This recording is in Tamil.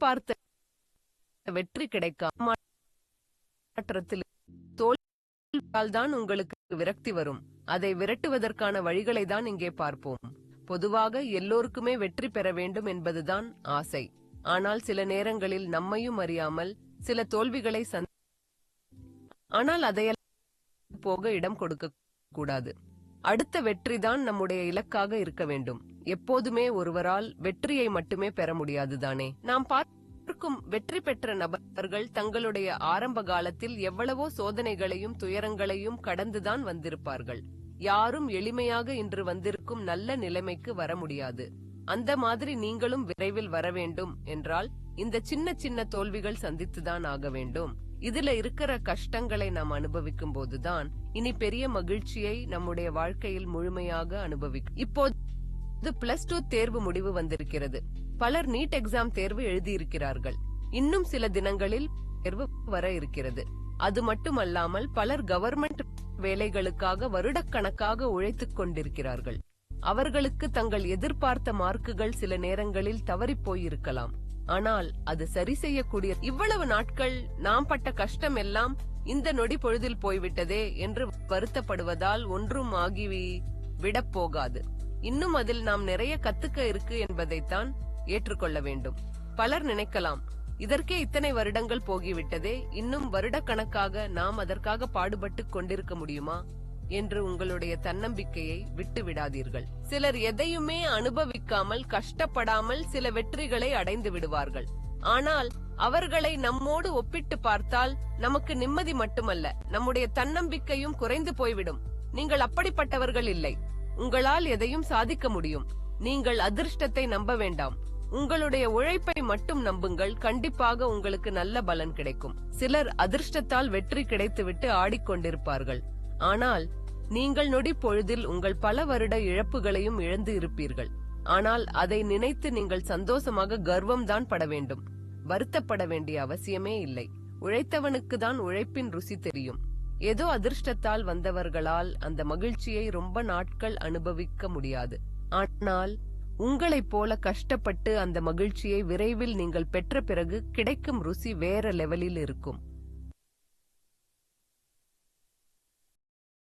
பார்த்த வெற்றி கிடைக்காம மாற்றத்தில் தோல்வியால் தான் உங்களுக்கு விரக்தி வரும். அதை விரட்டுவதற்கான வழிகளை தான் இங்கே பார்ப்போம். பொதுவாக எல்லோருக்குமே வெற்றி பெற வேண்டும் என்பதுதான் ஆசை. ஆனால் சில நேரங்களில் நம்மையும் அறியாமல் சில தோல்விகளை ஆனால் அதையெல்லாம் போக இடம் கொடுக்க கூடாது. அடுத்த வெற்றிதான் நம்முடைய இலக்காக இருக்க வேண்டும். எப்போதுமே ஒருவரால் வெற்றியை மட்டுமே பெற முடியாதுதானே. நாம் பார்க்கும் வெற்றி பெற்ற நபர்கள் தங்களுடைய ஆரம்ப காலத்தில் எவ்வளவோ சோதனைகளையும் துயரங்களையும் கடந்துதான் வந்திருப்பார்கள். யாரும் எளிமையாக இன்று வந்திருக்கும் நல்ல நிலைமைக்கு வர முடியாது. அந்த மாதிரி நீங்களும் விரைவில் வர வேண்டும் என்றால் இந்த சின்ன சின்ன தோல்விகள் சந்தித்துதான் ஆக வேண்டும். இதுல இருக்கிற கஷ்டங்களை நாம் அனுபவிக்கும் போதுதான் இனி பெரிய மகிழ்ச்சியை நம்முடைய வாழ்க்கையில் முழுமையாக அனுபவிக்கும். இப்போது +2 தேர்வு முடிவு வந்திருக்கிறது. பலர் நீட் எக்ஸாம் தேர்வு எழுதியிருக்கிறார்கள். இன்னும் சில தினங்களில் தேர்வு வர இருக்கிறது. அது மட்டுமல்லாமல் பலர் கவர்மெண்ட் வேலைகளுக்காக வருடக்கணக்காக உழைத்துக் கொண்டிருக்கிறார்கள். அவர்களுக்கு தங்கள் எதிர்பார்த்த மார்க்குகள் சில நேரங்களில் தவறிப் போயிருக்கலாம். ஆனால் அது சரி செய்யக்கூடிய. இவ்வளவு நாட்கள் நாம் பட்ட கஷ்டம் எல்லாம் இந்த நொடி பொழுதில் போய்விட்டதே என்று வருத்தப்படுவதால் ஒன்றும் ஆகி விடப் போகாது. இன்னும் அதில் நாம் நிறைய கத்துக்க இருக்கு என்பதைத்தான் ஏற்றுக்கொள்ள வேண்டும். பலர் நினைக்கலாம், இதற்கே இத்தனை வருடங்கள் போகிவிட்டதே, இன்னும் வருடக்கணக்காக நாம் அதற்காக பாடுபட்டு கொண்டிருக்க முடியுமா என்று உங்களுடைய தன்னம்பிக்கையை விட்டு விடாதீர்கள். சிலர் எதையுமே அனுபவிக்காமல் கஷ்டப்படாமல் சில வெற்றிகளை அடைந்து விடுவார்கள். ஆனால் அவர்களை நம்மோடு ஒப்பிட்டு பார்த்தால் நமக்கு நிம்மதி மட்டுமல்ல, நம்முடைய தன்னம்பிக்கையும் குறைந்து போய்விடும். நீங்கள் அப்படிப்பட்டவர்கள் இல்லை. உங்களால் எதையும் சாதிக்க முடியும். நீங்கள் அதிர்ஷ்டத்தை நம்ப வேண்டாம். உங்களுடைய உழைப்பை மட்டும் நம்புங்கள். கண்டிப்பாக உங்களுக்கு நல்ல பலன் கிடைக்கும். சிலர் அதிர்ஷ்டத்தால் வெற்றி கிடைத்துவிட்டு ஆடிக்கொண்டிருப்பார்கள். ஆனால் நீங்கள் நொடி பொழுதில் உங்கள் பல வருட இழப்புகளையும் இழந்து இருப்பீர்கள். ஆனால் அதை நினைத்து நீங்கள் சந்தோஷமாக கர்வம் தான் பட வேண்டும். வருத்தப்பட வேண்டிய அவசியமே இல்லை. உழைத்தவனுக்கு தான் உழைப்பின் ருசி தெரியும். ஏதோ அதிர்ஷ்டத்தால் வந்தவர்களால் அந்த மகிழ்ச்சியை ரொம்ப நாட்கள் அனுபவிக்க முடியாது. ஆனால் உங்களைப் போல கஷ்டப்பட்டு அந்த மகிழ்ச்சியை விரைவில் நீங்கள் பெற்ற பிறகு கிடைக்கும் ருசி வேற லெவலில் இருக்கும்.